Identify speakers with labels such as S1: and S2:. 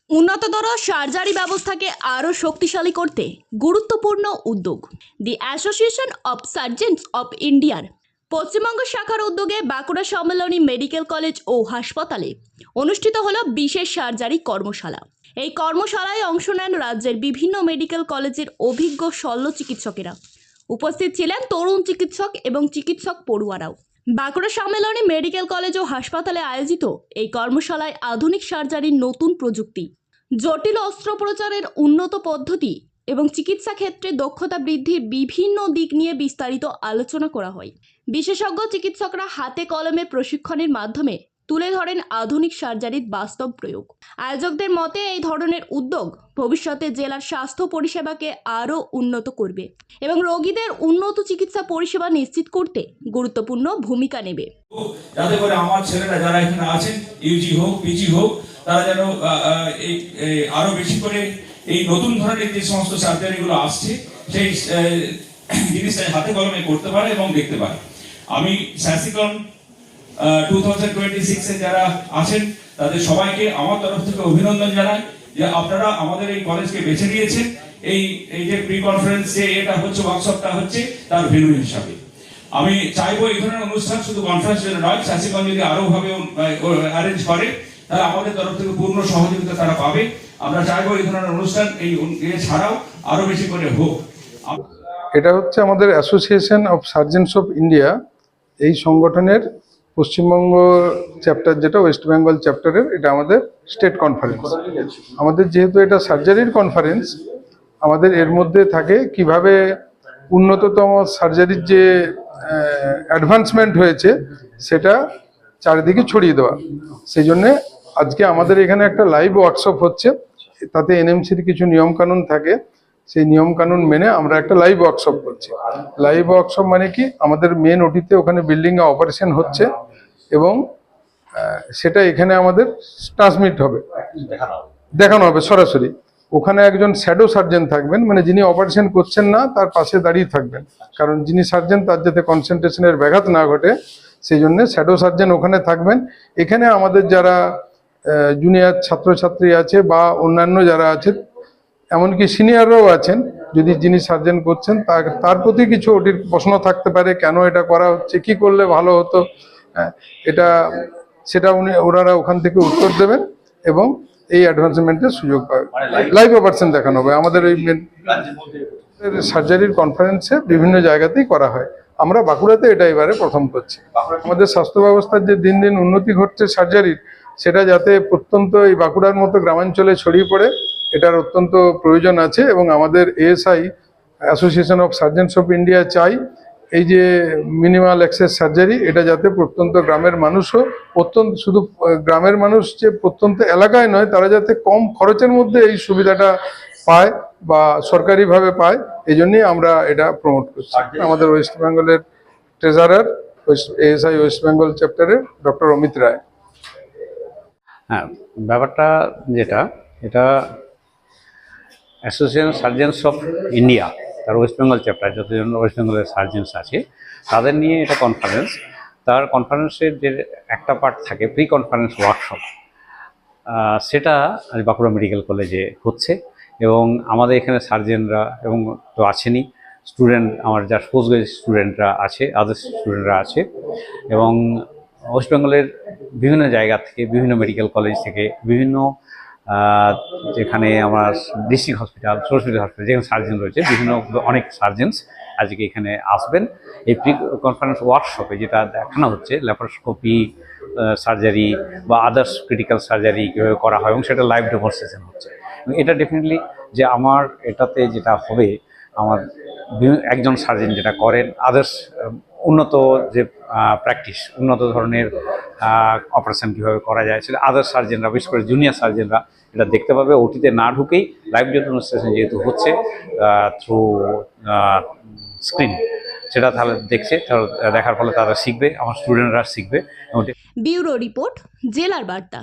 S1: উন্নততর সার্জারি ব্যবস্থাকে আরও শক্তিশালী করতে গুরুত্বপূর্ণ উদ্যোগ। দি অ্যাসোসিয়েশন অব সার্জেন্টস অব ইন্ডিয়ার পশ্চিমবঙ্গ শাখার উদ্যোগে বাঁকুড়া সম্মেলনী মেডিকেল কলেজ ও হাসপাতালে অনুষ্ঠিত হলো বিশেষ সার্জারি কর্মশালা। এই কর্মশালায় অংশ নেন রাজ্যের বিভিন্ন মেডিকেল কলেজের অভিজ্ঞ শল্য চিকিৎসকেরা। উপস্থিত ছিলেন তরুণ চিকিৎসক এবং চিকিৎসক পড়ুয়ারাও। বাঁকুড়া সম্মেলনী মেডিকেল কলেজ ও হাসপাতালে আয়োজিত এই কর্মশালায় আধুনিক সার্জারির নতুন প্রযুক্তি, জটিল অস্ত্রোপচারের উন্নত পদ্ধতি এবং চিকিৎসা ক্ষেত্রে দক্ষতা বৃদ্ধির বিভিন্ন দিক নিয়ে বিস্তারিত আলোচনা করা হয়। বিশেষজ্ঞ চিকিৎসকরা হাতে কলমে প্রশিক্ষণের মাধ্যমে তুলে ধরেন আধুনিক সার্জারির বাস্তব প্রয়োগ। আয়োজকদের মতে এই ধরনের উদ্যোগ ভবিষ্যতে জেলার স্বাস্থ্য পরিষেবাকে আরও উন্নত করবে এবং রোগীদের উন্নত চিকিৎসা পরিষেবা নিশ্চিত করতে গুরুত্বপূর্ণ ভূমিকা নেবে।
S2: যাতে করে আমার ছেলেরা যারা এখানে আছেন, ইউজি হোক পিজি হোক, তারা যেন আরো বেশি করে এই নতুন ধরনের যে সমস্ত সার্জারিগুলো আসছে সেই জিনিসটা হাতে কলমে করতে পারে এবং দেখতে পারে। আমি স্যাসিকন 2026 এ যারা আছেন তাদের সবাইকে আমার তরফ থেকে অভিনন্দন জানাই যে আপনারা আমাদের এই কলেজকে বেছে নিয়েছেন এই যে প্রি কনফারেন্স যে এটা হচ্ছে, ওয়ার্কশপটা হচ্ছে তার ভেন্যু হিসাবে। আমি চাইবো এই ধরনের অনুষ্ঠান শুধু কনফারেন্স জন্য নয়, স্যাসিকন যদি আরো ভাবে অ্যারেঞ্জ করে তাহলে আমাদের তরফ থেকে পূর্ণ সহযোগিতা তারা পাবে। আমরা চাইবো এই ধরনের অনুষ্ঠান এই ছাড়াও আরো বেশি করে হোক।
S3: এটা হচ্ছে আমাদের association of surgeons of India, এই সংগঠনের পশ্চিমবঙ্গ চ্যাপ্টার, যেটা ওয়েস্ট বেঙ্গল চ্যাপ্টারের, এটা আমাদের স্টেট কনফারেন্স। আমাদের যেহেতু এটা সার্জারির কনফারেন্স, আমাদের এর মধ্যে থাকে কিভাবে উন্নততম সার্জারির যে অ্যাডভান্সমেন্ট হয়েছে সেটা চারিদিকে ছড়িয়ে দেওয়া। সেই জন্যে আজকে আমাদের এখানে একটা লাইভ ওয়ার্কশপ হচ্ছে। তাতে এনএমসির কিছু নিয়মকানুন থাকে, সেই নিয়মকানুন মেনে আমরা একটা লাইভ ওয়ার্কশপ করছি। লাইভ ওয়ার্কশপ মানে কি, আমাদের মেন ওটিতে ওখানে বিল্ডিংয়ে অপারেশন হচ্ছে এবং সেটা এখানে আমাদের ট্রান্সমিট হবে, দেখানো হবে সরাসরি। ওখানে একজন শ্যাডো সার্জন থাকবেন, মানে যিনি অপারেশন করছেন না তার পাশে দাঁড়িয়ে থাকবেন, কারণ যিনি সার্জন তার যাতে কনসেন্ট্রেশনের ব্যাঘাত না ঘটে সেই জন্য শ্যাডো সার্জন ওখানে থাকবেন। এখানে আমাদের যারা জুনিয়র ছাত্রছাত্রী আছে বা অন্যান্য যারা আছে, এমনকি সিনিয়ররাও আছেন, যদি যিনি সার্জন করছেন তার প্রতি কিছু ওটির প্রশ্ন থাকতে পারে, কেন এটা করা হচ্ছে, কি করলে ভালো হতো, সেটা ওনারা ওখান থেকে উত্তর দেবেন এবং এই অ্যাডভান্সমেন্টের সুযোগ পাবে। লাইভ অপারেশন দেখানো হবে। আমাদের ওই সার্জারির কনফারেন্সে বিভিন্ন জায়গাতেই করা হয়, আমরা বাঁকুড়াতে এটা এবারে প্রথম করছি। আমাদের স্বাস্থ্য ব্যবস্থার যে দিন দিন উন্নতি ঘটছে সার্জারির, সেটা যাতে প্রত্যন্ত এই বাঁকুড়ার মতো গ্রামাঞ্চলে ছড়িয়ে পড়ে, এটার অত্যন্ত প্রয়োজন আছে। এবং আমাদের ASI association of surgeons of India চাই এই যে মিনিমাল অ্যাক্সেস সার্জারি, এটা যাতে প্রত্যন্ত গ্রামের মানুষও, শুধু গ্রামের মানুষ যে প্রত্যন্ত এলাকায় নয়, তারা যাতে কম খরচের মধ্যে এই সুবিধাটা পায় বা সরকারিভাবে পায়, এই জন্যই আমরা এটা প্রমোট করছি। আমাদের ওয়েস্ট বেঙ্গলের ট্রেজারার, এএসআই ওয়েস্ট বেঙ্গল চ্যাপ্টারের ডক্টর অমিত রায়।
S4: হ্যাঁ, ব্যাপারটা যেটা, এটা অ্যাসোসিয়েশন সার্জেন্টস অফ ইন্ডিয়া, তার ওয়েস্ট বেঙ্গল চ্যাপ্টার, যতজন ওয়েস্ট বেঙ্গলের সার্জেন্টস আছে তাদের নিয়ে এটা কনফারেন্স। তার কনফারেন্সের যে একটা পার্ট থাকে প্রি কনফারেন্স ওয়ার্কশপ, সেটা আজ বাঁকুড়া মেডিকেল কলেজে হচ্ছে। এবং আমাদের এখানে সার্জেনরা এবং তো আছেনই, স্টুডেন্ট আমার যা পোস্ট গ্রাজুয়েট স্টুডেন্টরা আছে, আদার্স স্টুডেন্টরা আছে, এবং ওয়েস্ট বেঙ্গলের বিভিন্ন জায়গা থেকে, বিভিন্ন মেডিকেল কলেজ থেকে, বিভিন্ন যেখানে আমার ডিস্ট্রিক্ট হসপিটাল, সরস্বতী হসপিটাল, যেখানে সার্জন রয়েছে, অনেক সার্জেন্স আজকে এখানে আসবেন এই প্রি কনফারেন্স ওয়ার্কশপে। যেটা দেখানো হচ্ছে ল্যাপারোস্কোপি সার্জারি বা আদার্স ক্রিটিক্যাল সার্জারি কীভাবে করা হয়, এবং সেটা লাইভ ডেমনস্ট্রেশন হচ্ছে। এটা ডেফিনেটলি যে আমার এটাতে যেটা হবে, আমার একজন সার্জন যেটা করেন, আদার্স উন্নত যে প্র্যাকটিস, উন্নত ধরনের অপারেশন কীভাবে করা যায়, সেটা আদার্স সার্জেনরা, বিশেষ করে জুনিয়র সার্জেনরা এটা দেখতে পাবে। ওটিতে না ঢুকেই লাইভ ডেমনস্ট্রেশন যেহেতু হচ্ছে থ্রু স্ক্রিন, সেটা তাহলে দেখছে, দেখার ফলে তারা শিখবে, আমার স্টুডেন্টরা শিখবে।
S1: ব্যুরো রিপোর্ট, জেলার বার্তা।